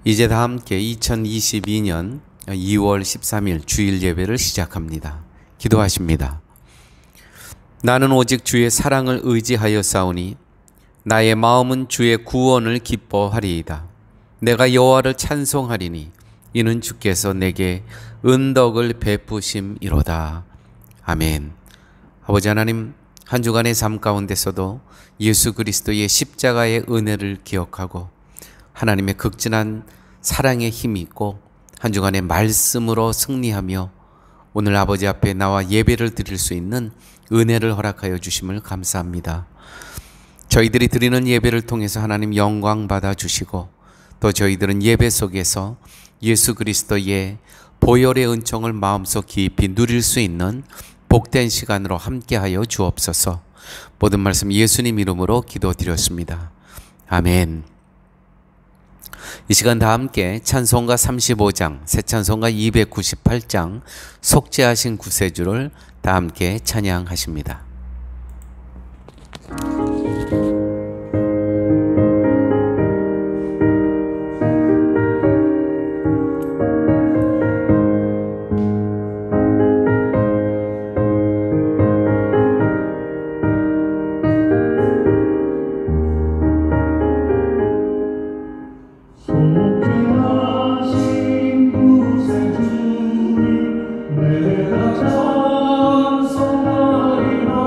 이제 다 함께 2022년 2월 13일 주일 예배를 시작합니다. 기도하십니다. 나는 오직 주의 사랑을 의지하여 싸우니 나의 마음은 주의 구원을 기뻐하리이다. 내가 여호와를 찬송하리니 이는 주께서 내게 은덕을 베푸심이로다. 아멘. 아버지 하나님, 한 주간의 삶 가운데서도 예수 그리스도의 십자가의 은혜를 기억하고 하나님의 극진한 사랑의 힘이 있고 한 주간의 말씀으로 승리하며 오늘 아버지 앞에 나와 예배를 드릴 수 있는 은혜를 허락하여 주심을 감사합니다. 저희들이 드리는 예배를 통해서 하나님 영광 받아 주시고 또 저희들은 예배 속에서 예수 그리스도의 보혈의 은총을 마음속 깊이 누릴 수 있는 복된 시간으로 함께하여 주옵소서. 모든 말씀 예수님 이름으로 기도드렸습니다. 아멘. 이 시간 다 함께 찬송가 35장, 새 찬송가 298장, 속죄하신 구세주를 다 함께 찬양하십니다. 내가 찬송하리라.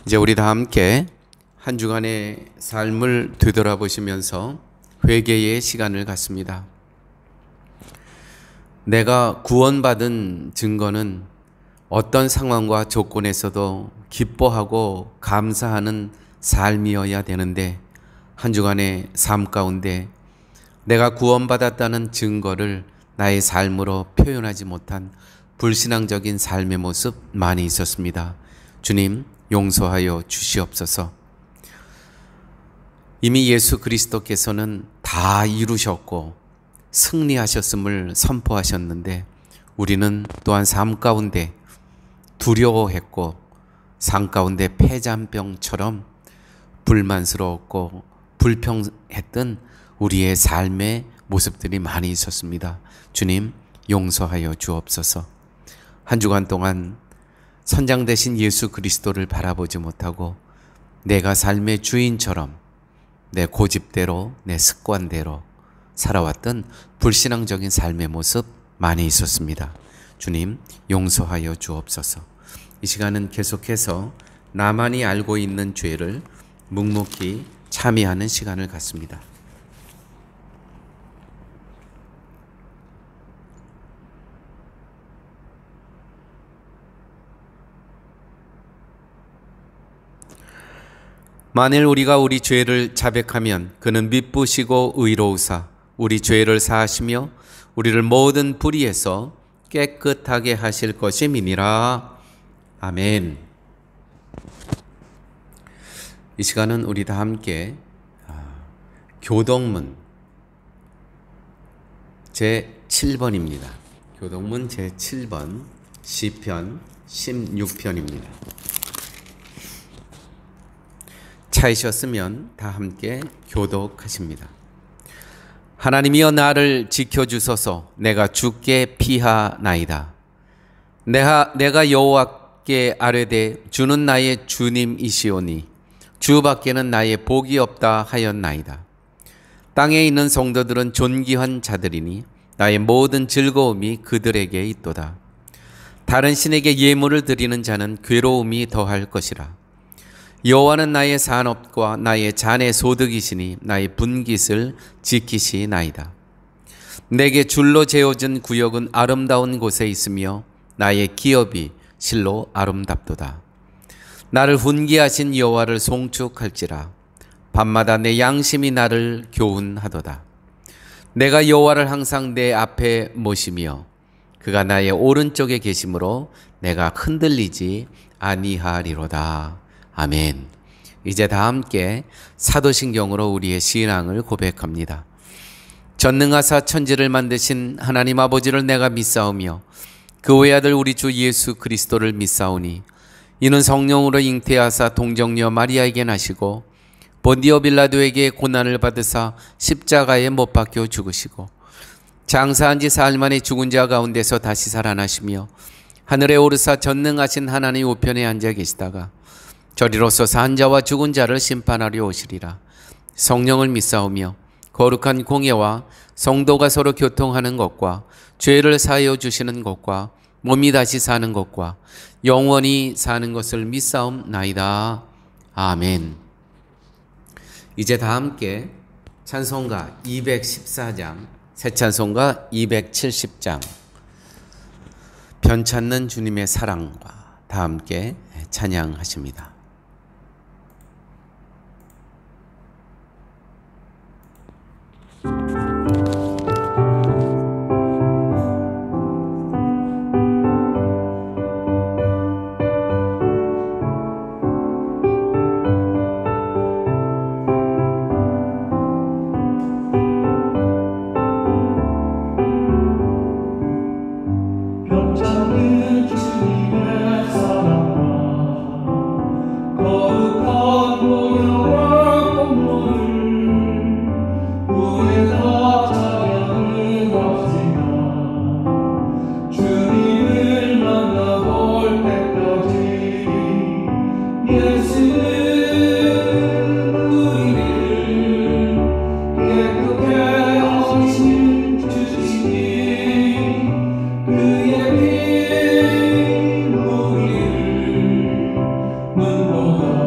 이제 우리 다 함께 한 주간의 삶을 되돌아보시면서 회개의 시간을 갖습니다. 내가 구원받은 증거는 어떤 상황과 조건에서도 기뻐하고 감사하는 삶이어야 되는데, 한 주간의 삶 가운데 내가 구원받았다는 증거를 나의 삶으로 표현하지 못한 불신앙적인 삶의 모습 많이 있었습니다. 주님, 용서하여 주시옵소서. 이미 예수 그리스도께서는 다 이루셨고 승리하셨음을 선포하셨는데, 우리는 또한 삶 가운데 두려워했고 삶 가운데 폐잔병처럼 불만스러웠고 불평했던 우리의 삶의 모습들이 많이 있었습니다. 주님, 용서하여 주옵소서. 한 주간 동안 선장 되신 예수 그리스도를 바라보지 못하고 내가 삶의 주인처럼 내 고집대로, 내 습관대로 살아왔던 불신앙적인 삶의 모습 많이 있었습니다. 주님, 용서하여 주옵소서. 이 시간은 계속해서 나만이 알고 있는 죄를 묵묵히 참여하는 시간을 갖습니다. 만일 우리가 우리 죄를 자백하면 그는 미쁘시고 의로우사 우리 죄를 사하시며 우리를 모든 불의에서 깨끗하게 하실 것임이니라. 아멘. 이 시간은 우리 다 함께 교동문 제7번입니다. 교동문 제7번 시편 16편입니다. 찾으셨으면 다 함께 교독하십니다. 하나님이여 나를 지켜주소서. 내가 주께 피하나이다. 내가 여호와께 아뢰되 주는 나의 주님이시오니 주밖에는 나의 복이 없다 하였나이다. 땅에 있는 성도들은 존귀한 자들이니 나의 모든 즐거움이 그들에게 있도다. 다른 신에게 예물을 드리는 자는 괴로움이 더할 것이라. 여호와는 나의 산업과 나의 잔의 소득이시니 나의 분깃을 지키시나이다. 내게 줄로 재어진 구역은 아름다운 곳에 있으며 나의 기업이 실로 아름답도다. 나를 훈계하신 여호와를 송축할지라. 밤마다 내 양심이 나를 교훈하도다. 내가 여호와를 항상 내 앞에 모시며 그가 나의 오른쪽에 계심으로 내가 흔들리지 아니하리로다. 아멘. 이제 다 함께 사도신경으로 우리의 신앙을 고백합니다. 전능하사 천지를 만드신 하나님 아버지를 내가 믿사오며 그 외아들 우리 주 예수 그리스도를 믿사오니 이는 성령으로 잉태하사 동정녀 마리아에게 나시고 본디오 빌라도에게 고난을 받으사 십자가에 못 박혀 죽으시고 장사한 지 사흘 만에 죽은 자 가운데서 다시 살아나시며 하늘에 오르사 전능하신 하나님 우편에 앉아 계시다가 저리로서 산 자와 죽은 자를 심판하려 오시리라. 성령을 믿사오며 거룩한 공예와 성도가 서로 교통하는 것과 죄를 사하여 주시는 것과 몸이 다시 사는 것과 영원히 사는 것을 믿사옵나이다. 아멘. 이제 다 함께 찬송가 214장, 새 찬송가 270장, 변찮는 주님의 사랑과 다 함께 찬양하십니다. 그의 피 우리를 눈보다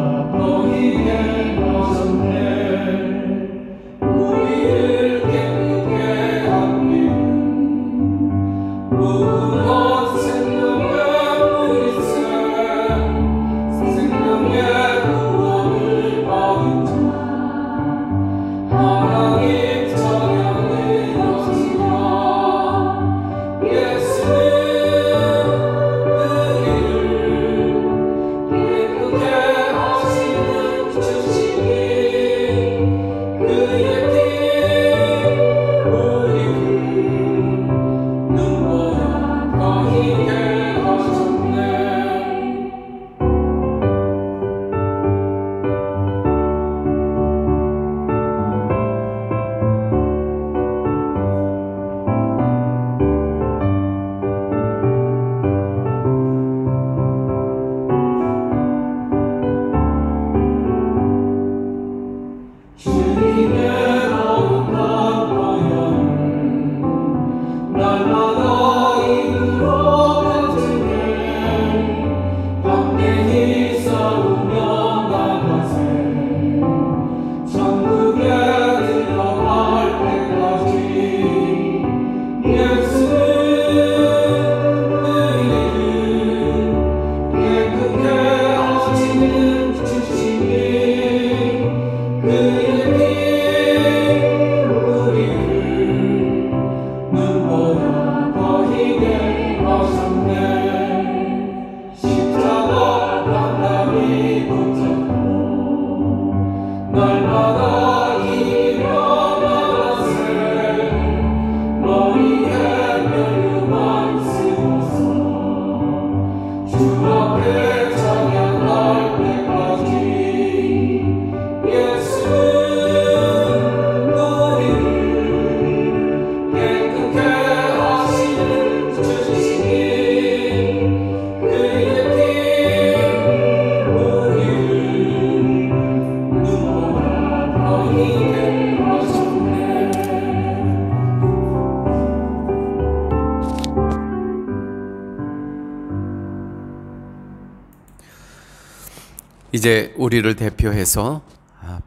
이제 우리를 대표해서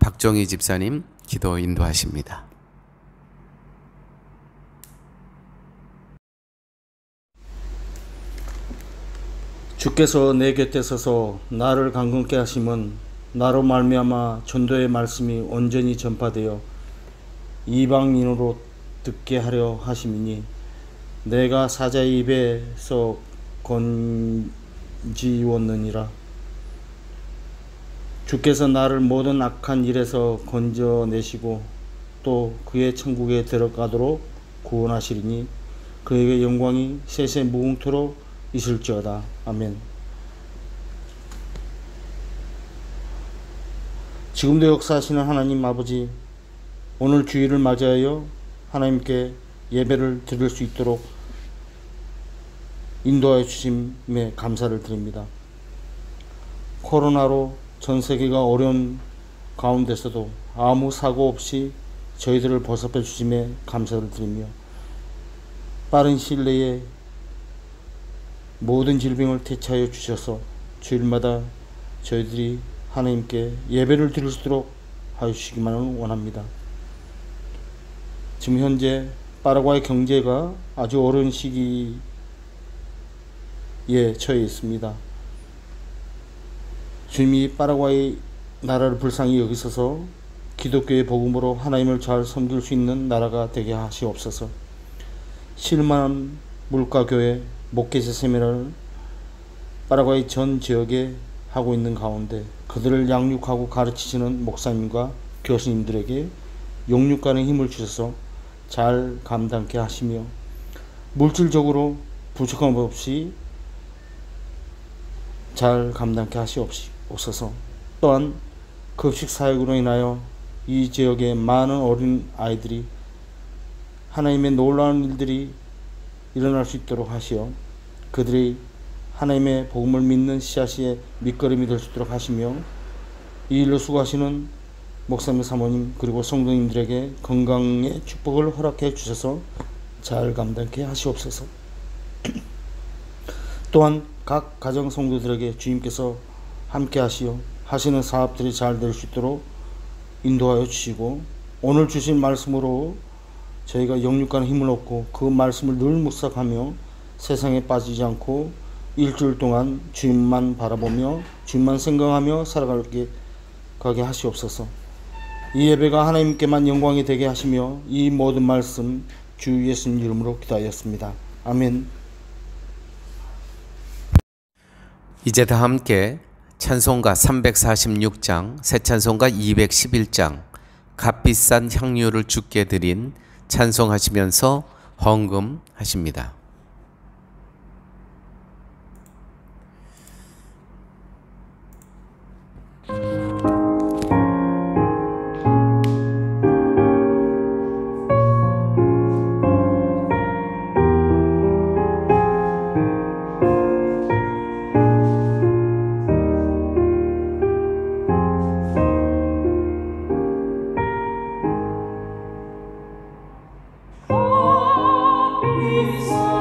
박정희 집사님 기도 인도하십니다. 주께서 내 곁에 서서 나를 강건케 하심은 나로 말미암아 전도의 말씀이 온전히 전파되어 이방인으로 듣게 하려 하심이니 내가 사자의 입에서 건지웠느니라. 주께서 나를 모든 악한 일에서 건져내시고 또 그의 천국에 들어가도록 구원하시리니 그에게 영광이 세세 무궁토록 있을지어다. 아멘. 지금도 역사하시는 하나님 아버지, 오늘 주일을 맞이하여 하나님께 예배를 드릴 수 있도록 인도하여 주심에 감사를 드립니다. 코로나로 전 세계가 어려운 가운데서도 아무 사고 없이 저희들을 보살펴 주심에 감사를 드리며 빠른 시일 내에 모든 질병을 퇴치하여 주셔서 주일마다 저희들이 하나님께 예배를 드릴 수 있도록 하여 주시기만을 원합니다. 지금 현재 파라과이 경제가 아주 어려운 시기에 처해 있습니다. 주님이 파라과이 나라를 불쌍히 여기셔서 기독교의 복음으로 하나님을 잘 섬길 수 있는 나라가 되게 하시옵소서. 실만 물가교회 목회자 세미나를 파라과이 전 지역에 하고 있는 가운데 그들을 양육하고 가르치시는 목사님과 교수님들에게 용육가는 힘을 주셔서 잘 감당케 하시며 물질적으로 부족함 없이 잘 감당케 하시옵소서. 또한 급식 사역으로 인하여 이 지역의 많은 어린 아이들이 하나님의 놀라운 일들이 일어날 수 있도록 하시어 그들이 하나님의 복음을 믿는 씨앗의 밑거름이 될 수 있도록 하시며 이 일로 수고하시는 목사님 사모님 그리고 성도님들에게 건강의 축복을 허락해 주셔서 잘 감당케 하시옵소서. 또한 각 가정 성도들에게 주님께서 함께 하시어 하시는 사업들이 잘 될 수 있도록 인도하여 주시고 오늘 주신 말씀으로 저희가 영육간의 힘을 얻고 그 말씀을 늘 묵상하며 세상에 빠지지 않고 일주일 동안 주님만 바라보며 주님만 생각하며 살아가게 하시옵소서. 이 예배가 하나님께만 영광이 되게 하시며 이 모든 말씀 주 예수님 이름으로 기도하였습니다. 아멘. 이제 다 함께 찬송가 346장, 새 찬송가 211장, 값비싼 향유를 주께 드린 찬송하시면서 헌금하십니다. Peace.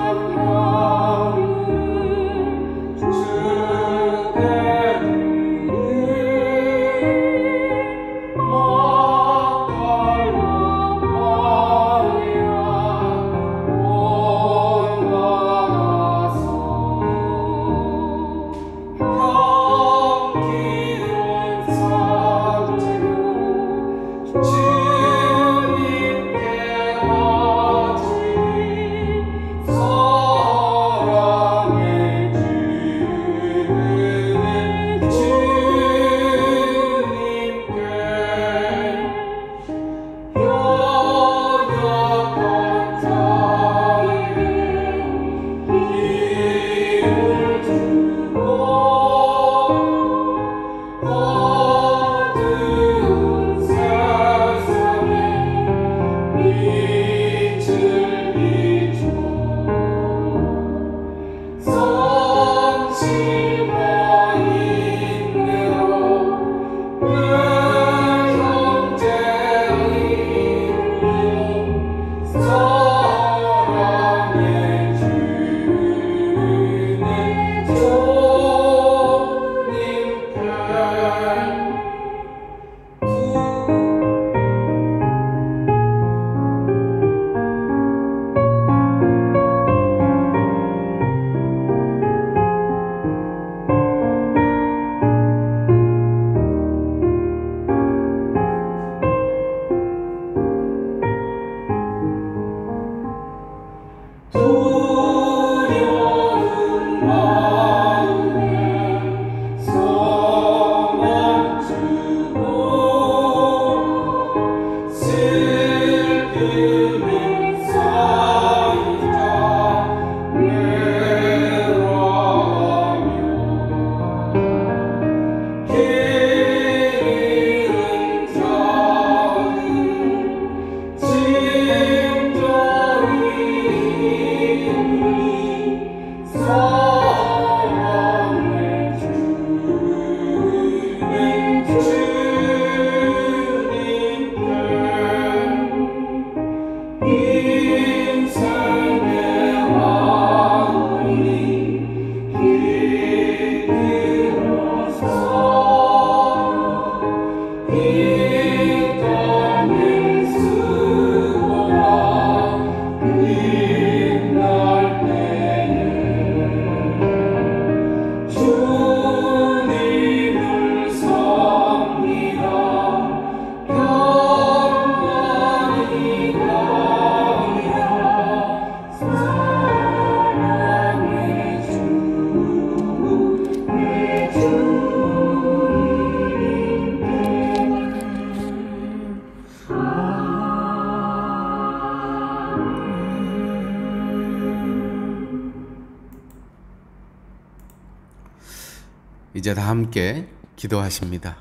이제 다 함께 기도하십니다.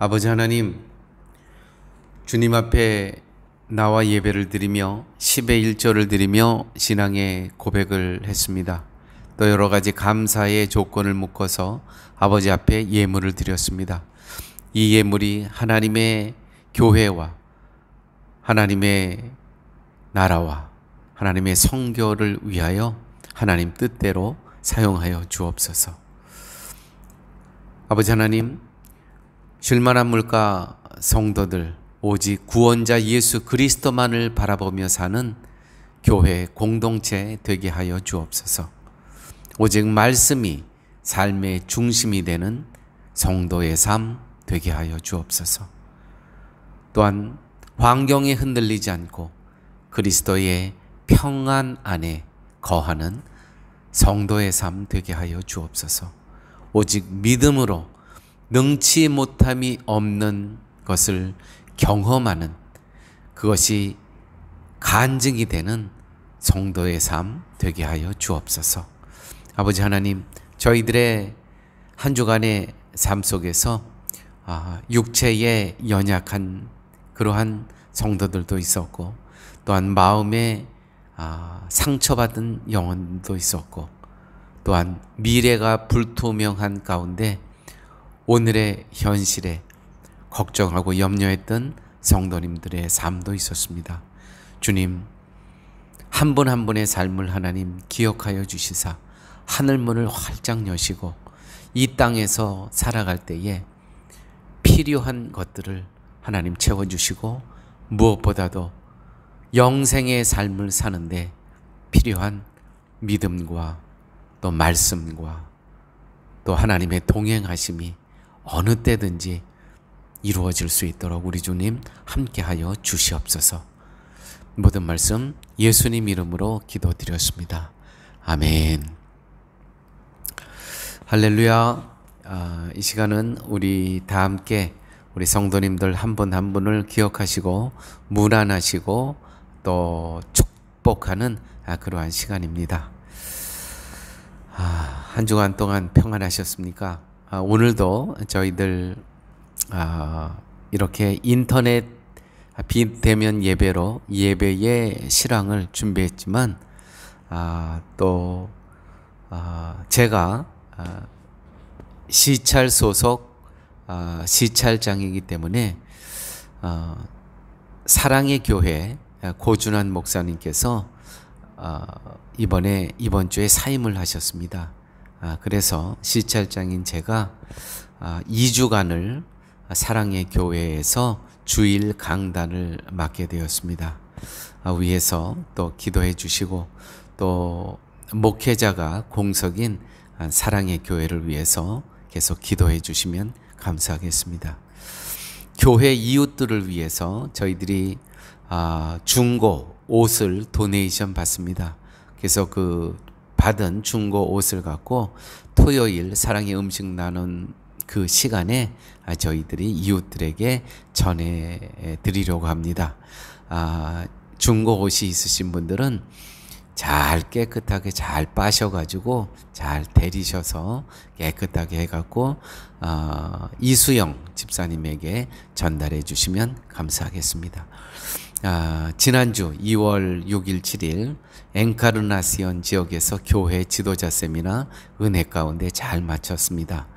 아버지 하나님, 주님 앞에 나와 예배를 드리며 10의 1조를 드리며 신앙의 고백을 했습니다. 또 여러 가지 감사의 조건을 묶어서 아버지 앞에 예물을 드렸습니다. 이 예물이 하나님의 교회와 하나님의 나라와 하나님의 성교를 위하여 하나님 뜻대로 사용하여 주옵소서. 아버지 하나님, 쉴만한 물가 성도들, 오직 구원자 예수 그리스도만을 바라보며 사는 교회 공동체 되게 하여 주옵소서. 오직 말씀이 삶의 중심이 되는 성도의 삶 되게 하여 주옵소서. 또한 환경에 흔들리지 않고 그리스도의 평안 안에 거하는 성도의 삶 되게 하여 주옵소서. 오직 믿음으로 능치 못함이 없는 것을 경험하는, 그것이 간증이 되는 성도의 삶 되게 하여 주옵소서. 아버지 하나님, 저희들의 한 주간의 삶 속에서 육체에 연약한 그러한 성도들도 있었고, 또한 마음에 상처받은 영혼도 있었고, 또한 미래가 불투명한 가운데 오늘의 현실에 걱정하고 염려했던 성도님들의 삶도 있었습니다. 주님, 한 분 한 분의 삶을 하나님 기억하여 주시사 하늘문을 활짝 여시고 이 땅에서 살아갈 때에 필요한 것들을 하나님 채워주시고, 무엇보다도 영생의 삶을 사는데 필요한 믿음과 또 말씀과 또 하나님의 동행하심이 어느 때든지 이루어질 수 있도록 우리 주님 함께하여 주시옵소서. 모든 말씀 예수님 이름으로 기도드렸습니다. 아멘. 할렐루야. 이 시간은 우리 다 함께 우리 성도님들 한 분 한 분을 기억하시고 문안하시고 또 축복하는 그러한 시간입니다. 한 주간 동안 평안하셨습니까? 오늘도 저희들 이렇게 인터넷 비대면 예배로 예배의 실황을 준비했지만 또 제가 시찰 소속 시찰장이기 때문에 사랑의 교회 고준환 목사님께서 이번 주에 사임을 하셨습니다. 그래서 시찰장인 제가 2주간을 사랑의 교회에서 주일 강단을 맡게 되었습니다. 위에서 또 기도해 주시고 또 목회자가 공석인 사랑의 교회를 위해서 계속 기도해 주시면 감사하겠습니다. 교회 이웃들을 위해서 저희들이 중고 옷을 도네이션 받습니다. 그래서 그 받은 중고 옷을 갖고 토요일 사랑의 음식 나눈 그 시간에 저희들이 이웃들에게 전해드리려고 합니다. 중고 옷이 있으신 분들은 잘 깨끗하게 잘 빠셔가지고 잘 데리셔서 깨끗하게 해갖고 이수영 집사님에게 전달해 주시면 감사하겠습니다. 지난주 2월 6일 7일 엔카르나시온 지역에서 교회 지도자 세미나 은혜 가운데 잘 마쳤습니다.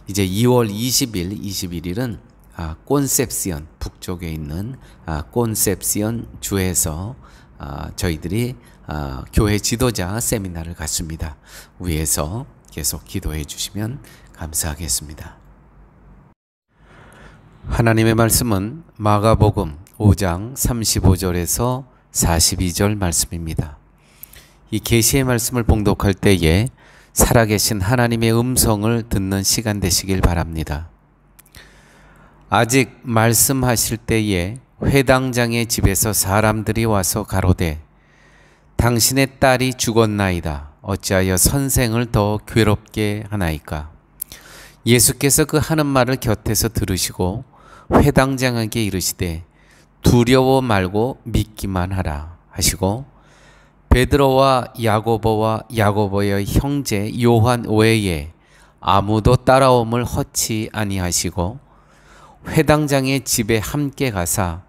이제 2월 20일 21일은 콘셉시온 북쪽에 있는 콘셉시온 주에서 저희들이 교회 지도자 세미나를 갖습니다. 위에서 계속 기도해 주시면 감사하겠습니다. 하나님의 말씀은 마가복음 5장 35절에서 42절 말씀입니다. 이 계시의 말씀을 봉독할 때에 살아계신 하나님의 음성을 듣는 시간 되시길 바랍니다. 아직 말씀하실 때에 회당장의 집에서 사람들이 와서 가로되 당신의 딸이 죽었나이다. 어찌하여 선생을 더 괴롭게 하나이까? 예수께서 그 하는 말을 곁에서 들으시고 회당장에게 이르시되 두려워 말고 믿기만 하라 하시고 베드로와 야고보와 야고보의 형제 요한 외에 아무도 따라옴을 허치 아니하시고 회당장의 집에 함께 가사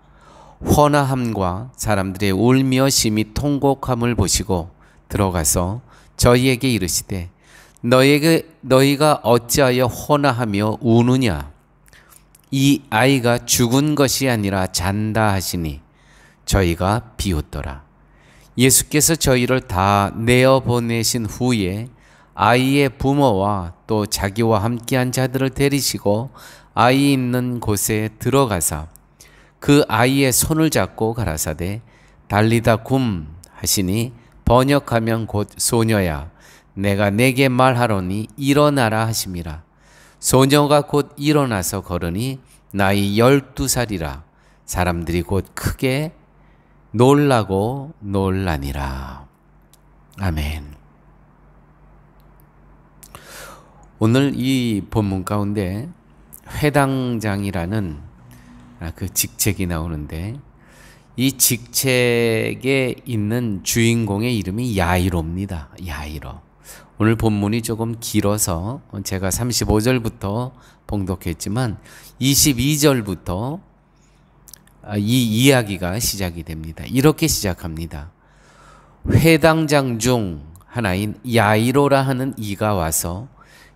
헌화함과 사람들의 울며 심히 통곡함을 보시고 들어가서 저희에게 이르시되 너희가 어찌하여 헌화하며 우느냐? 이 아이가 죽은 것이 아니라 잔다 하시니 저희가 비웃더라. 예수께서 저희를 다 내어 보내신 후에 아이의 부모와 또 자기와 함께한 자들을 데리시고 아이 있는 곳에 들어가사 그 아이의 손을 잡고 가라사대 달리다 굼 하시니 번역하면 곧 소녀야 내가 내게 말하노니 일어나라 하심이라. 소녀가 곧 일어나서 걸으니 나이 12살이라. 사람들이 곧 크게 놀라고 놀라니라. 아멘. 오늘 이 본문 가운데 회당장이라는 그 직책이 나오는데 이 직책에 있는 주인공의 이름이 야이로입니다. 야이로. 오늘 본문이 조금 길어서 제가 35절부터 봉독했지만 22절부터 이 이야기가 시작이 됩니다. 이렇게 시작합니다. 회당장 중 하나인 야이로라 하는 이가 와서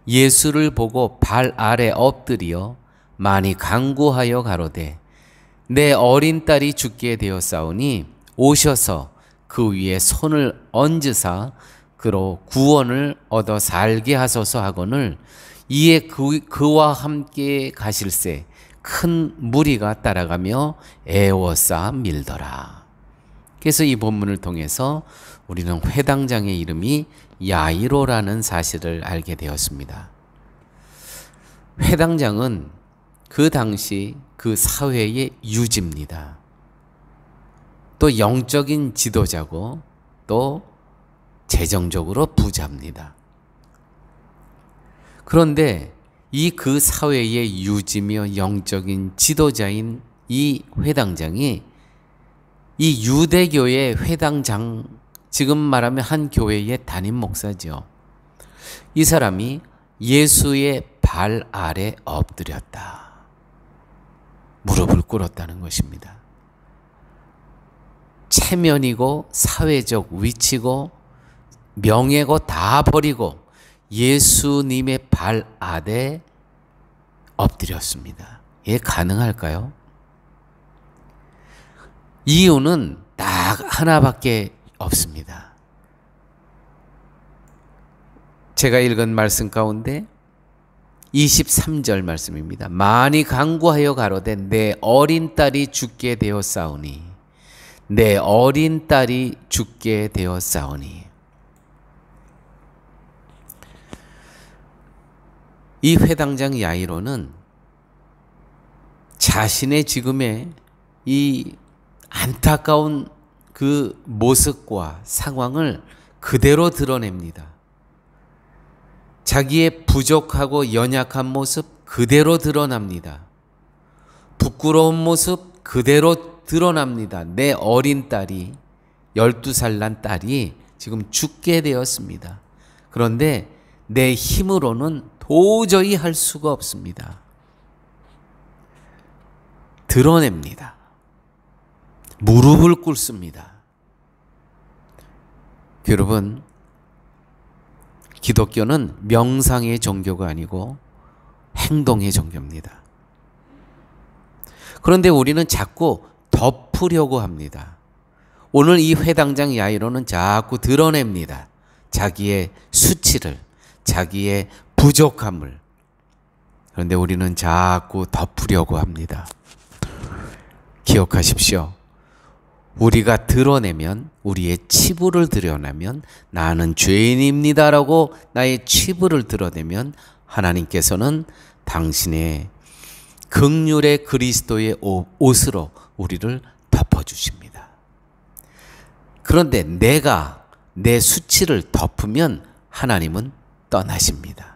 예수를 보고 발 아래 엎드려 많이 간구하여 가로되 내 어린 딸이 죽게 되었사오니 오셔서 그 위에 손을 얹으사 그로 구원을 얻어 살게 하소서 하거늘 이에 그와 함께 가실새 큰 무리가 따라가며 애워싸 밀더라. 그래서 이 본문을 통해서 우리는 회당장의 이름이 야이로라는 사실을 알게 되었습니다. 회당장은 그 당시 그 사회의 유지입니다. 또 영적인 지도자고 또 재정적으로 부자입니다. 그런데 이 그 사회의 유지며 영적인 지도자인 이 회당장이 이 유대교의 회당장, 지금 말하면 한 교회의 담임 목사죠. 이 사람이 예수의 발 아래 엎드렸다. 무릎을 꿇었다는 것입니다. 체면이고 사회적 위치고 명예고 다 버리고 예수님의 발 아래 엎드렸습니다. 이게 가능할까요? 이유는 딱 하나밖에 없습니다. 제가 읽은 말씀 가운데 23절 말씀입니다. 많이 간구하여 가로되 내 어린 딸이 죽게 되었사오니 내 어린 딸이 죽게 되었사오니. 이 회당장 야이로는 자신의 지금의 이 안타까운 그 모습과 상황을 그대로 드러냅니다. 자기의 부족하고 연약한 모습 그대로 드러납니다. 부끄러운 모습 그대로 드러납니다. 내 어린 딸이 12살 난 딸이 지금 죽게 되었습니다. 그런데 내 힘으로는 도저히 할 수가 없습니다. 드러냅니다. 무릎을 꿇습니다. 여러분, 기독교는 명상의 종교가 아니고 행동의 종교입니다. 그런데 우리는 자꾸 덮으려고 합니다. 오늘 이 회당장 야이로는 자꾸 드러냅니다. 자기의 수치를, 자기의 부족함을. 그런데 우리는 자꾸 덮으려고 합니다. 기억하십시오. 우리가 드러내면, 우리의 치부를 드러내면, 나는 죄인입니다라고 나의 치부를 드러내면 하나님께서는 당신의 긍휼의 그리스도의 옷으로 우리를 덮어주십니다. 그런데 내가 내 수치를 덮으면 하나님은 떠나십니다.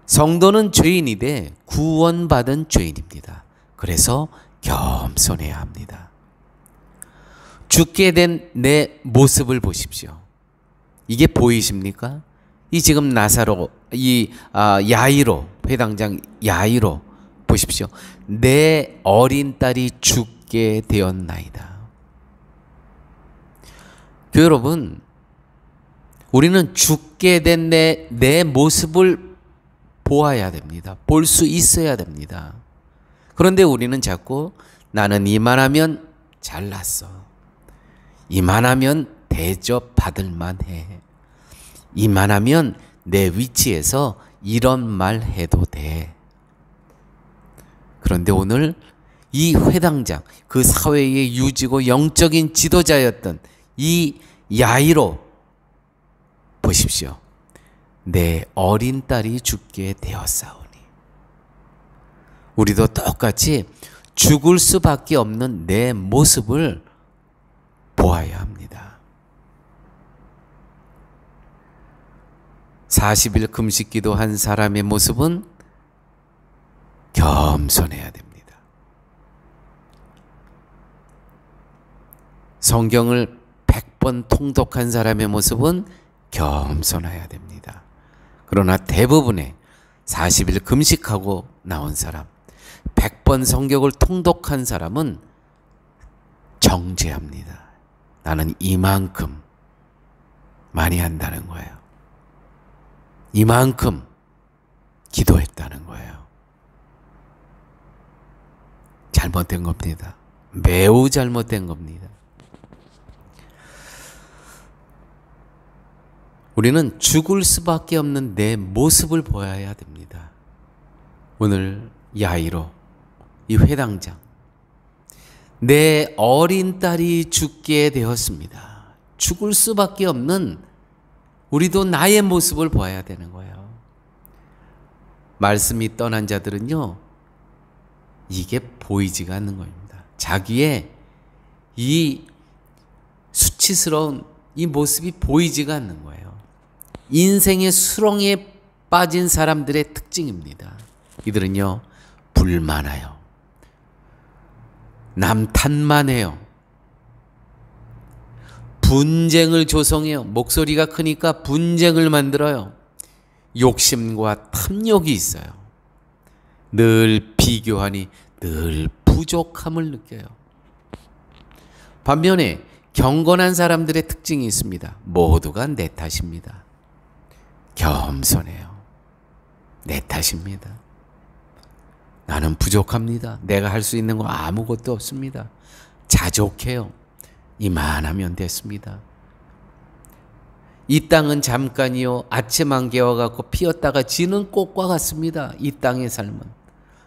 성도는 죄인이되 구원받은 죄인입니다. 그래서 겸손해야 합니다. 죽게 된 내 모습을 보십시오. 이게 보이십니까? 이 지금 나사로, 야이로, 회당장 야이로 보십시오. 내 어린 딸이 죽게 되었나이다. 교회 여러분, 우리는 죽게 된 내 모습을 보아야 됩니다. 볼 수 있어야 됩니다. 그런데 우리는 자꾸 나는 이만하면 잘났어. 이만하면 대접받을 만해. 이만하면 내 위치에서 이런 말 해도 돼. 그런데 오늘 이 회당장, 그 사회의 유지고 영적인 지도자였던 이 야이로 보십시오. 내 어린 딸이 죽게 되었사오니. 우리도 똑같이 죽을 수밖에 없는 내 모습을 보아야 합니다. 40일 금식 기도한 사람의 모습은 겸손해야 됩니다. 성경을 100번 통독한 사람의 모습은 겸손해야 됩니다. 그러나 대부분의 40일 금식하고 나온 사람, 100번 성경을 통독한 사람은 정죄합니다. 나는 이만큼 많이 한다는 거예요. 이만큼 기도했다는 거예요. 잘못된 겁니다. 매우 잘못된 겁니다. 우리는 죽을 수밖에 없는 내 모습을 보여야 됩니다. 오늘 야이로, 이 회당장, 내 어린 딸이 죽게 되었습니다. 죽을 수밖에 없는 우리도 나의 모습을 보아야 되는 거예요. 말씀이 떠난 자들은요, 이게 보이지가 않는 겁니다. 자기의 이 수치스러운 이 모습이 보이지가 않는 거예요. 인생의 수렁에 빠진 사람들의 특징입니다. 이들은요, 불만해요. 남 탓만 해요. 분쟁을 조성해요. 목소리가 크니까 분쟁을 만들어요. 욕심과 탐욕이 있어요. 늘 비교하니 늘 부족함을 느껴요. 반면에 경건한 사람들의 특징이 있습니다. 모두가 내 탓입니다. 겸손해요. 내 탓입니다. 나는 부족합니다. 내가 할 수 있는 거 아무것도 없습니다. 자족해요. 이만하면 됐습니다. 이 땅은 잠깐이요, 아침 안개와 같고 피었다가 지는 꽃과 같습니다. 이 땅의 삶은.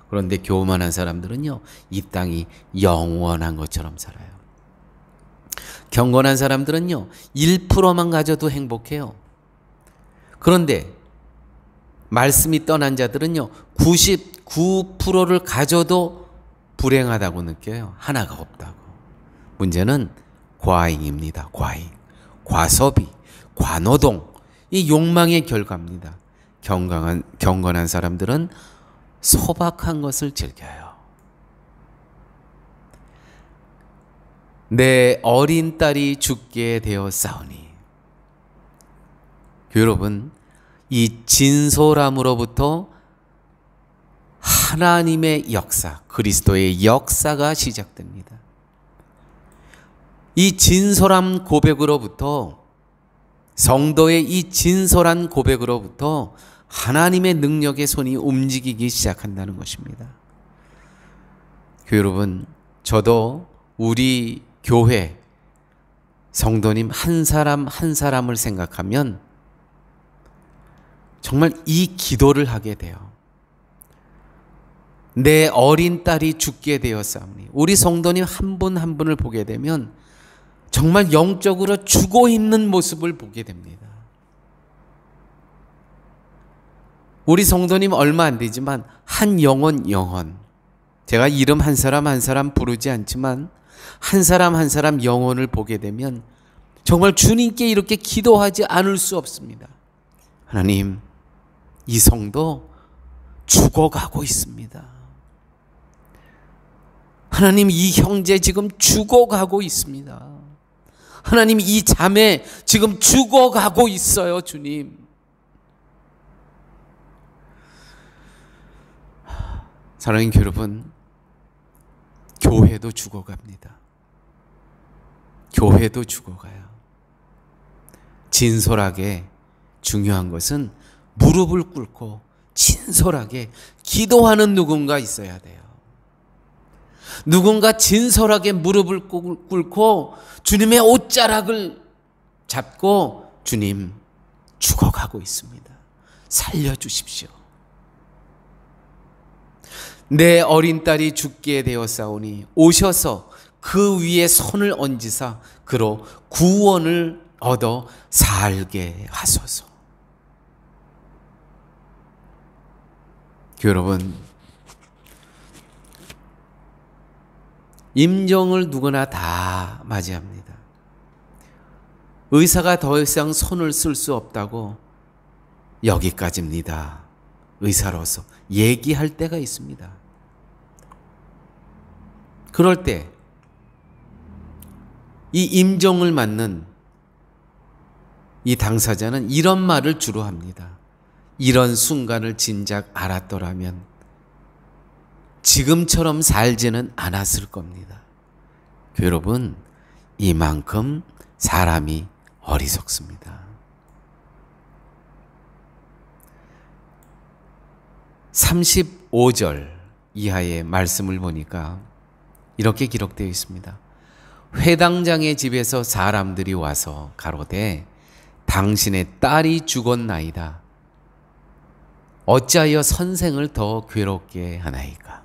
그런데 교만한 사람들은요, 이 땅이 영원한 것처럼 살아요. 경건한 사람들은요, 1%만 가져도 행복해요. 그런데 말씀이 떠난 자들은요, 99%를 가져도 불행하다고 느껴요. 하나가 없다고. 문제는 과잉입니다. 과잉, 과소비, 과노동, 이 욕망의 결과입니다. 경건한 사람들은 소박한 것을 즐겨요. 내 어린 딸이 죽게 되었사오니. 여러분, 이 진솔함으로부터 하나님의 역사, 그리스도의 역사가 시작됩니다. 이 진솔한 고백으로부터, 성도의 이 진솔한 고백으로부터 하나님의 능력의 손이 움직이기 시작한다는 것입니다. 여러분, 저도 우리 교회 성도님 한 사람 한 사람을 생각하면 정말 이 기도를 하게 돼요. 내 어린 딸이 죽게 되었사오니. 우리 성도님 한 분 한 분을 보게 되면 정말 영적으로 죽어 있는 모습을 보게 됩니다. 우리 성도님 얼마 안 되지만 한 영혼, 제가 이름 한 사람 한 사람 부르지 않지만 한 사람 한 사람 영혼을 보게 되면 정말 주님께 이렇게 기도하지 않을 수 없습니다. 하나님, 이 성도 죽어가고 있습니다. 하나님, 이 형제 지금 죽어가고 있습니다. 하나님, 이 자매 지금 죽어가고 있어요. 주님, 사랑하는 여러분, 교회도 죽어갑니다. 교회도 죽어가요. 진솔하게 중요한 것은 무릎을 꿇고 진솔하게 기도하는 누군가 있어야 돼요. 누군가 진솔하게 무릎을 꿇고 주님의 옷자락을 잡고 주님 죽어가고 있습니다. 살려주십시오. 내 어린 딸이 죽게 되었사오니 오셔서 그 위에 손을 얹으사 그로 구원을 얻어 살게 하소서. 여러분, 임종을 누구나 다 맞이합니다. 의사가 더 이상 손을 쓸 수 없다고 여기까지입니다. 의사로서 얘기할 때가 있습니다. 그럴 때 이 임종을 맞는 이 당사자는 이런 말을 주로 합니다. 이런 순간을 진작 알았더라면 지금처럼 살지는 않았을 겁니다. 여러분, 이만큼 사람이 어리석습니다. 35절 이하의 말씀을 보니까 이렇게 기록되어 있습니다. 회당장의 집에서 사람들이 와서 가로되 당신의 딸이 죽었나이다. 어찌하여 선생을 더 괴롭게 하나이까.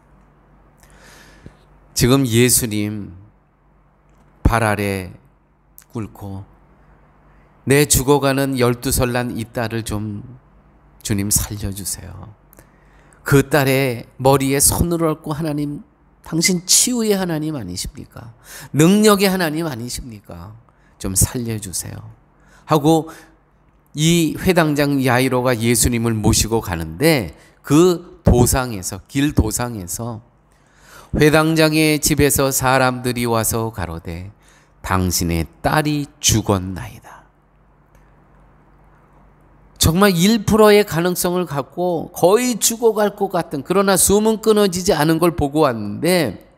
지금 예수님 발 아래 꿇고 내 죽어가는 12살 난 이 딸을 좀 주님 살려주세요. 그 딸의 머리에 손을 얹고 하나님, 당신 치유의 하나님 아니십니까? 능력의 하나님 아니십니까? 좀 살려주세요 하고 이 회당장 야이로가 예수님을 모시고 가는데 그 도상에서, 길 도상에서 회당장의 집에서 사람들이 와서 가로되 당신의 딸이 죽었나이다. 정말 1%의 가능성을 갖고 거의 죽어갈 것 같은, 그러나 숨은 끊어지지 않은 걸 보고 왔는데,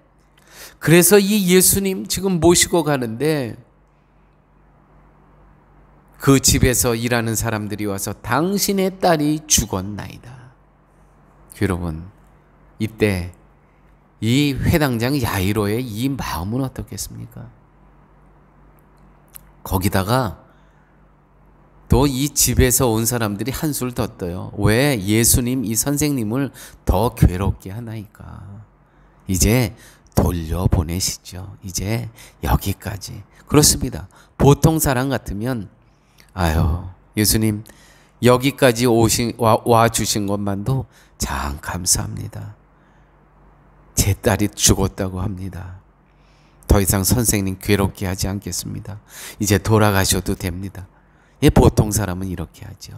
그래서 이 예수님 지금 모시고 가는데 그 집에서 일하는 사람들이 와서 당신의 딸이 죽었나이다. 여러분, 이때 이 회당장 야이로의 이 마음은 어떻겠습니까? 거기다가 또 이 집에서 온 사람들이 한술 더 떠요. 왜 예수님 이 선생님을 더 괴롭게 하나이까? 이제 돌려보내시죠. 이제 여기까지. 그렇습니다. 보통 사람 같으면 아유, 예수님 여기까지 와 주신 것만도 참 감사합니다. 제 딸이 죽었다고 합니다. 더 이상 선생님 괴롭게 하지 않겠습니다. 이제 돌아가셔도 됩니다. 예, 보통 사람은 이렇게 하죠.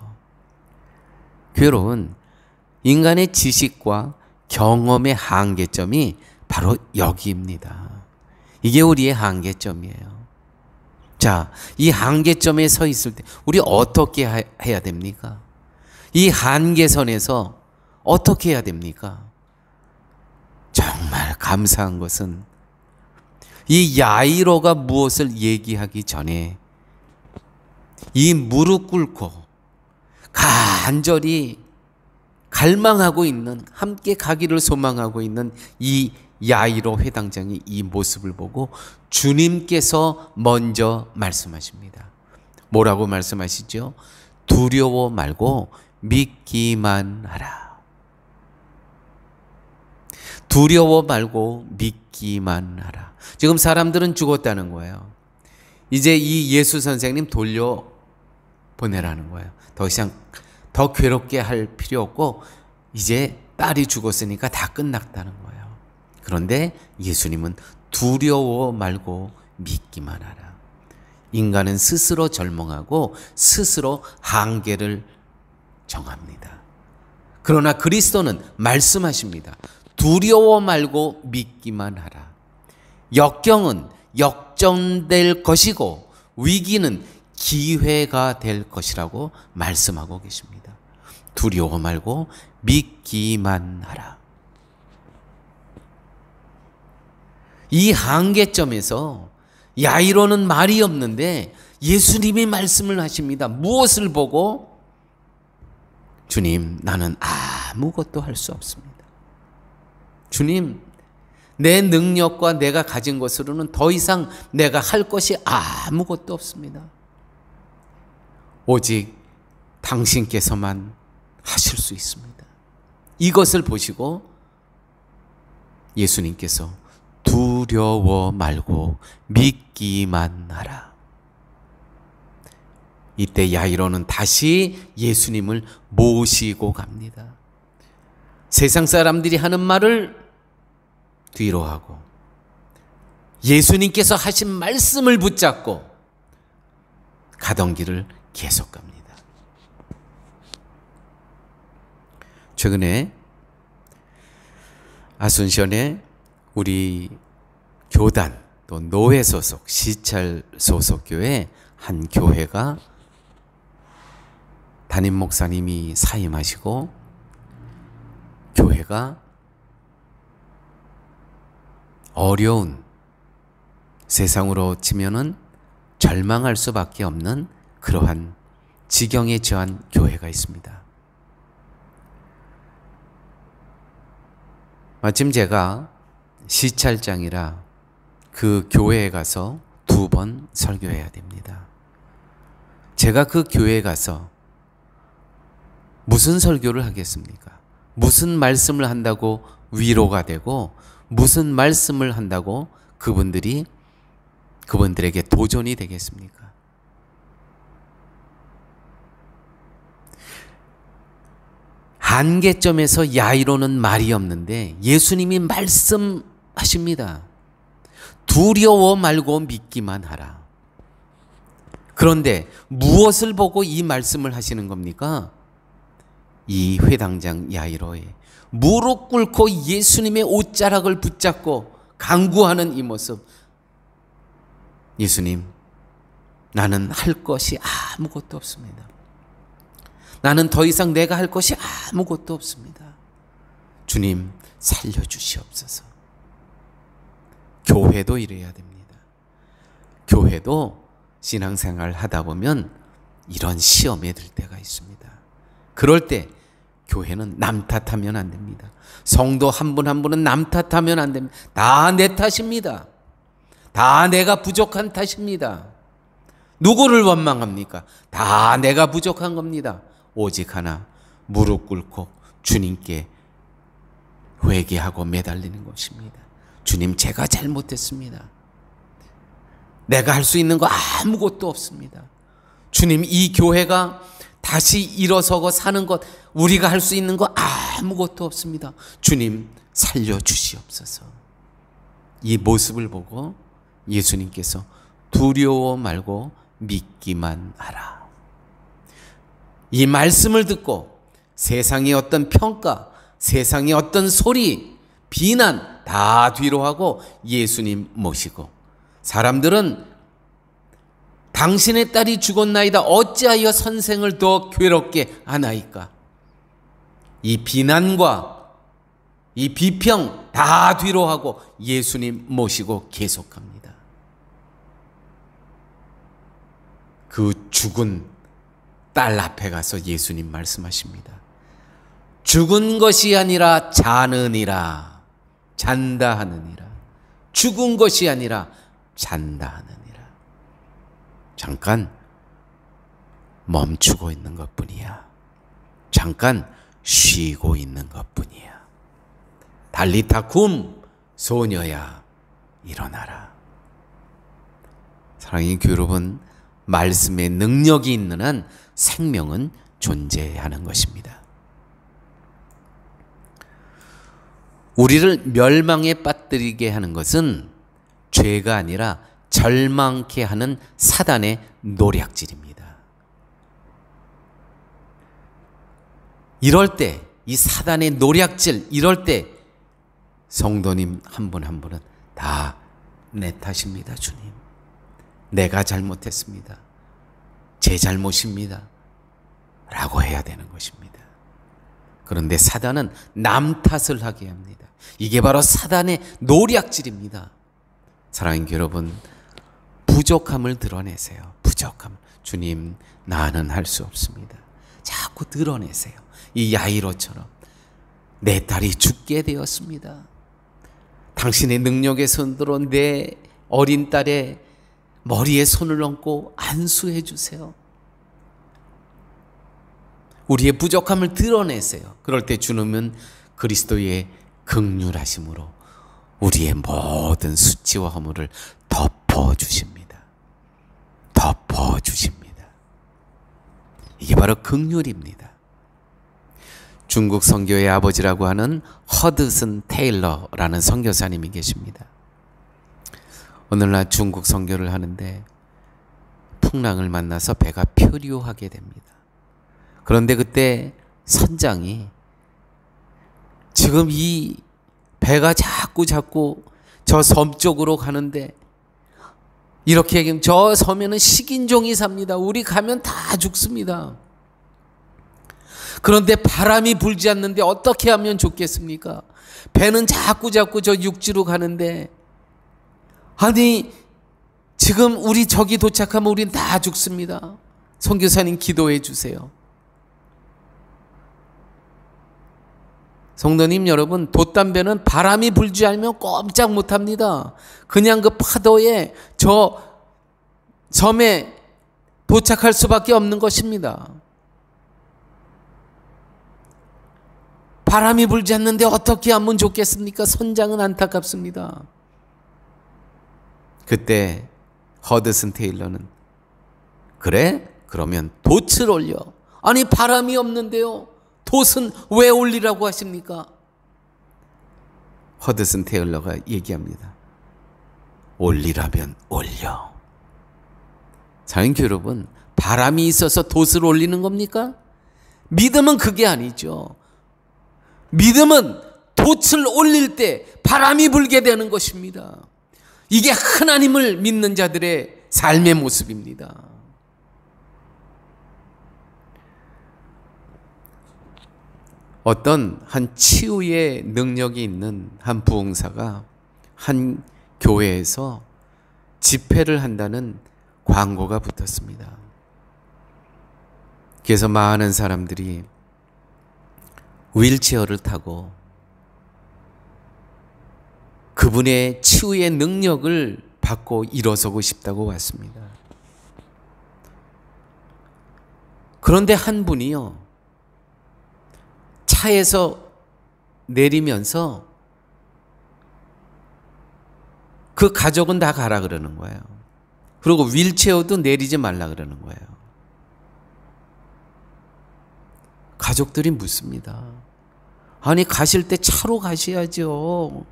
여러분, 인간의 지식과 경험의 한계점이 바로 여기입니다. 이게 우리의 한계점이에요. 자, 이 한계점에 서 있을 때 우리 어떻게 해야 됩니까? 이 한계선에서 어떻게 해야 됩니까? 정말 감사한 것은 이 야이로가 무엇을 얘기하기 전에 이 무릎 꿇고 간절히 갈망하고 있는, 함께 가기를 소망하고 있는 이 야이로 회당장이 이 모습을 보고 주님께서 먼저 말씀하십니다. 뭐라고 말씀하시죠? 두려워 말고 믿기만 하라. 두려워 말고 믿기만 하라. 지금 사람들은 죽었다는 거예요. 이제 이 예수 선생님 돌려보내라는 거예요. 더 이상 더 괴롭게 할 필요 없고 이제 딸이 죽었으니까 다 끝났다는 거예요. 그런데 예수님은 두려워 말고 믿기만 하라. 인간은 스스로 절망하고 스스로 한계를 정합니다. 그러나 그리스도는 말씀하십니다. 두려워 말고 믿기만 하라. 역경은 역전될 것이고 위기는 기회가 될 것이라고 말씀하고 계십니다. 두려워 말고 믿기만 하라. 이 한계점에서 야이로는 말이 없는데 예수님이 말씀을 하십니다. 무엇을 보고? 주님, 나는 아무것도 할 수 없습니다. 주님, 내 능력과 내가 가진 것으로는 더 이상 내가 할 것이 아무것도 없습니다. 오직 당신께서만 하실 수 있습니다. 이것을 보시고 예수님께서 두려워 말고 믿기만 하라. 이때 야이로는 다시 예수님을 모시고 갑니다. 세상 사람들이 하는 말을 뒤로 하고 예수님께서 하신 말씀을 붙잡고 가던 길을 계속 갑니다. 최근에 아순션에 우리 교단 또 노회 소속, 시찰 소속 교회 한 교회가 담임 목사님이 사임하시고 교회가 어려운, 세상으로 치면은 절망할 수밖에 없는 그러한 지경에 처한 교회가 있습니다. 마침 제가 시찰장이라 그 교회에 가서 2번 설교해야 됩니다. 제가 그 교회에 가서 무슨 설교를 하겠습니까? 무슨 말씀을 한다고 위로가 되고 무슨 말씀을 한다고 그분들에게 도전이 되겠습니까? 한계점에서 야이로는 말이 없는데 예수님이 말씀하십니다. 두려워 말고 믿기만 하라. 그런데 무엇을 보고 이 말씀을 하시는 겁니까? 이 회당장 야이로의 무릎 꿇고 예수님의 옷자락을 붙잡고 간구하는 이 모습. 예수님, 나는 할 것이 아무것도 없습니다. 나는 더 이상 내가 할 것이 아무것도 없습니다. 주님, 살려주시옵소서. 교회도 이래야 됩니다. 교회도 신앙생활 하다 보면 이런 시험에 들 때가 있습니다. 그럴 때 교회는 남 탓하면 안 됩니다. 성도 한 분 한 분은 남 탓하면 안 됩니다. 다 내 탓입니다. 다 내가 부족한 탓입니다. 누구를 원망합니까? 다 내가 부족한 겁니다. 오직 하나, 무릎 꿇고 주님께 회개하고 매달리는 것입니다. 주님, 제가 잘못했습니다. 내가 할 수 있는 거 아무것도 없습니다. 주님, 이 교회가 다시 일어서고 사는 것, 우리가 할 수 있는 거 아무것도 없습니다. 주님, 살려주시옵소서. 이 모습을 보고 예수님께서 두려워 말고 믿기만 하라. 이 말씀을 듣고 세상의 어떤 평가, 세상의 어떤 소리, 비난 다 뒤로 하고 예수님 모시고, 사람들은 당신의 딸이 죽었나이다 어찌하여 선생을 더 괴롭게 하나이까? 이 비난과 이 비평 다 뒤로 하고 예수님 모시고 계속합니다. 그 죽은 딸 앞에 가서 예수님 말씀하십니다. 죽은 것이 아니라 자느니라. 잔다 하느니라. 죽은 것이 아니라 잔다 하느니라. 잠깐 멈추고 있는 것뿐이야. 잠깐 쉬고 있는 것뿐이야. 달리타 쿰, 소녀야 일어나라. 사랑하는 교회 여러분, 말씀의 능력이 있는 한 생명은 존재하는 것입니다. 우리를 멸망에 빠뜨리게 하는 것은 죄가 아니라 절망케 하는 사단의 노략질입니다. 이럴 때, 이 사단의 노략질, 이럴 때 성도님 한 분 한 분은 다 내 탓입니다. 주님, 내가 잘못했습니다. 제 잘못입니다. 라고 해야 되는 것입니다. 그런데 사단은 남 탓을 하게 합니다. 이게 바로 사단의 노략질입니다. 사랑하는 여러분, 부족함을 드러내세요. 부족함. 주님, 나는 할 수 없습니다. 자꾸 드러내세요. 이 야이로처럼 내 딸이 죽게 되었습니다. 당신의 능력의 손으로 내 어린 딸의 머리에 손을 얹고 안수해 주세요. 우리의 부족함을 드러내세요. 그럴 때 주님은 그리스도의 긍휼하심으로 우리의 모든 수치와 허물을 덮어주십니다. 덮어주십니다. 이게 바로 긍휼입니다. 중국 선교의 아버지라고 하는 허드슨 테일러라는 선교사님이 계십니다. 오늘날 중국 선교를 하는데 풍랑을 만나서 배가 표류하게 됩니다. 그런데 그때 선장이 지금 이 배가 자꾸 저 섬 쪽으로 가는데 이렇게 얘기하면 저 섬에는 식인종이 삽니다. 우리 가면 다 죽습니다. 그런데 바람이 불지 않는데 어떻게 하면 좋겠습니까? 배는 자꾸 저 육지로 가는데 아니 지금 우리 저기 도착하면 우린 다 죽습니다. 선교사님 기도해 주세요. 성도님 여러분, 돛담배는 바람이 불지 않으면 꼼짝 못합니다. 그냥 그 파도에 저 섬에 도착할 수밖에 없는 것입니다. 바람이 불지 않는데 어떻게 하면 좋겠습니까? 선장은 안타깝습니다. 그때 허드슨 테일러는 그래? 그러면 돛을 올려. 아니 바람이 없는데요. 돛은 왜 올리라고 하십니까? 허드슨 테일러가 얘기합니다. 올리라면 올려. 사랑하는 여러분, 바람이 있어서 돛을 올리는 겁니까? 믿음은 그게 아니죠. 믿음은 돛을 올릴 때 바람이 불게 되는 것입니다. 이게 하나님을 믿는 자들의 삶의 모습입니다. 어떤 한 치유의 능력이 있는 한 부흥사가 한 교회에서 집회를 한다는 광고가 붙었습니다. 그래서 많은 사람들이 휠체어를 타고 그분의 치유의 능력을 받고 일어서고 싶다고 왔습니다. 그런데 한 분이요, 차에서 내리면서 그 가족은 다 가라 그러는 거예요. 그리고 휠체어도 내리지 말라 그러는 거예요. 가족들이 묻습니다. 아니 가실 때 차로 가셔야죠.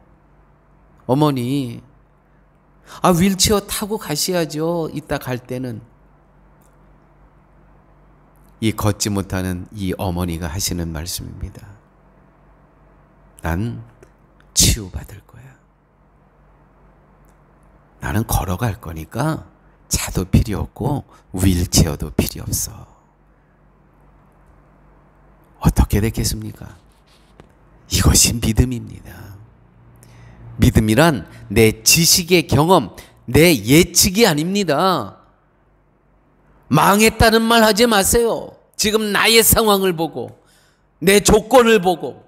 어머니, 휠체어 타고 가셔야죠. 이따 갈 때는. 이 걷지 못하는 이 어머니가 하시는 말씀입니다. 난 치유받을 거야. 나는 걸어갈 거니까 차도 필요 없고 휠체어도 필요 없어. 어떻게 됐겠습니까? 이것이 믿음입니다. 믿음이란 내 지식의 경험, 내 예측이 아닙니다. 망했다는 말 하지 마세요. 지금 나의 상황을 보고, 내 조건을 보고,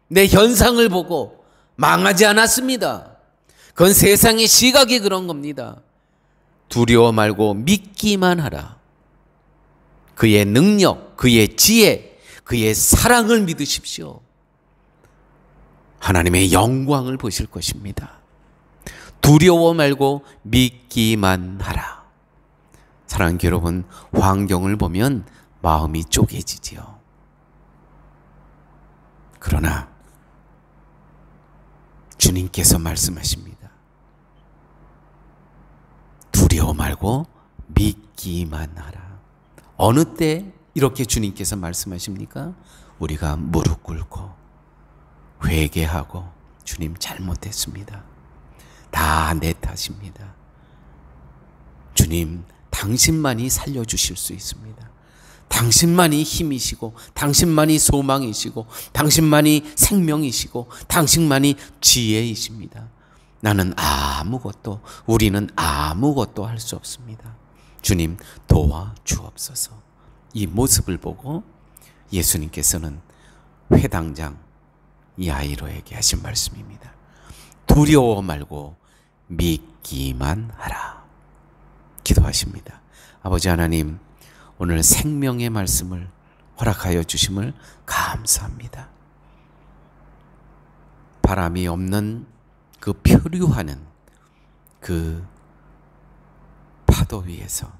내 현상을 보고 망하지 않았습니다. 그건 세상의 시각이 그런 겁니다. 두려워 말고 믿기만 하라. 그의 능력, 그의 지혜, 그의 사랑을 믿으십시오. 하나님의 영광을 보실 것입니다. 두려워 말고 믿기만 하라. 사랑하는 여러분, 환경을 보면 마음이 쪼개지지요. 그러나 주님께서 말씀하십니다. 두려워 말고 믿기만 하라. 어느 때 이렇게 주님께서 말씀하십니까? 우리가 무릎 꿇고 회개하고 주님 잘못했습니다. 다 내 탓입니다. 주님, 당신만이 살려주실 수 있습니다. 당신만이 힘이시고 당신만이 소망이시고 당신만이 생명이시고 당신만이 지혜이십니다. 우리는 아무것도 할 수 없습니다. 주님 도와주옵소서. 이 모습을 보고 예수님께서는 회당장 야이로에게 하신 말씀입니다. 두려워 말고 믿기만 하라. 기도하십니다. 아버지 하나님, 오늘 생명의 말씀을 허락하여 주심을 감사합니다. 바람이 없는 그 표류하는 그 파도 위에서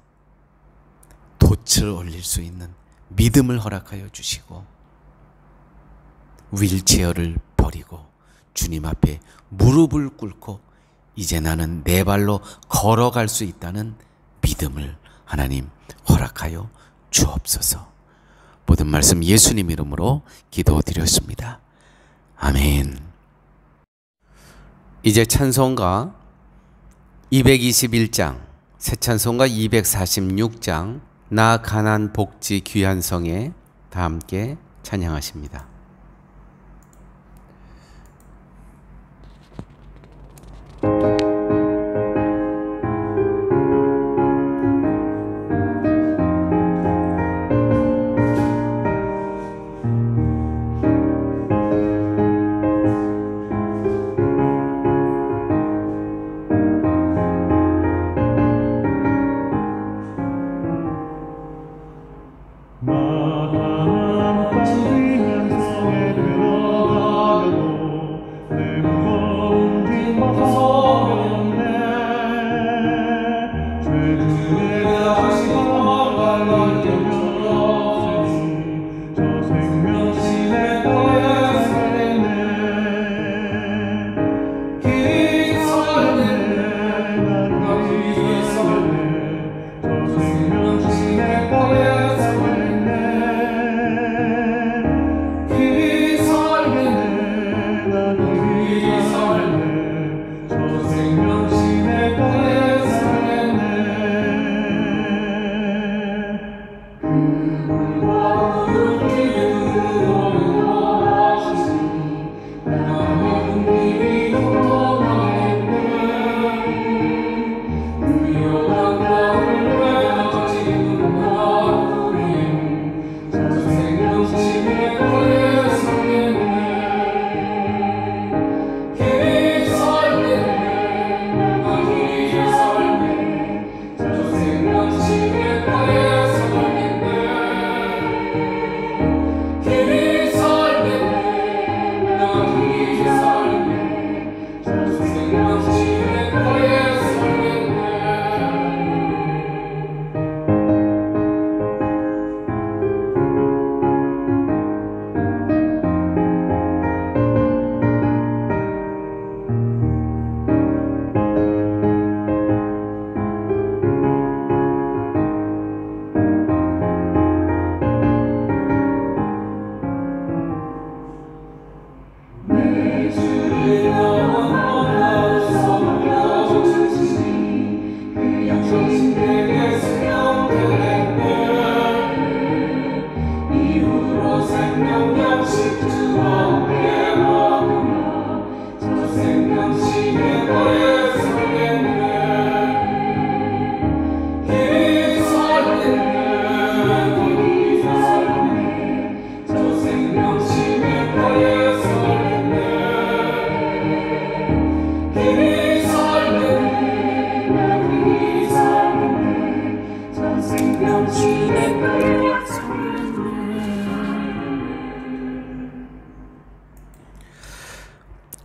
돛을 올릴 수 있는 믿음을 허락하여 주시고, 휠체어를 버리고 주님 앞에 무릎을 꿇고 이제 나는 내 발로 걸어갈 수 있다는 믿음을 하나님 허락하여 주옵소서. 모든 말씀 예수님 이름으로 기도드렸습니다. 아멘. 이제 찬송가 221장, 새 찬송가 246장, 나 가난 복지 귀한 성에 다 함께 찬양하십니다.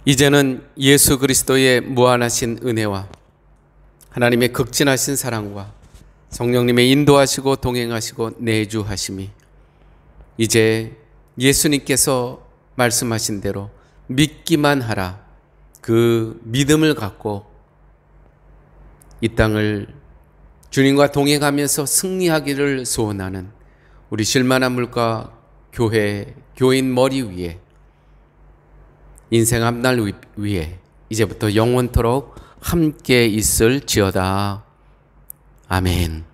이제는 예수 그리스도의 무한하신 은혜와 하나님의 극진하신 사랑과 성령님의 인도하시고 동행하시고 내주하심이 이제 예수님께서 말씀하신 대로 믿기만 하라, 그 믿음을 갖고 이 땅을 주님과 동행하면서 승리하기를 소원하는 우리 쉴만한 물가 교회 교인 머리 위에, 인생 앞날 위에 이제부터 영원토록 함께 있을지어다. 아멘.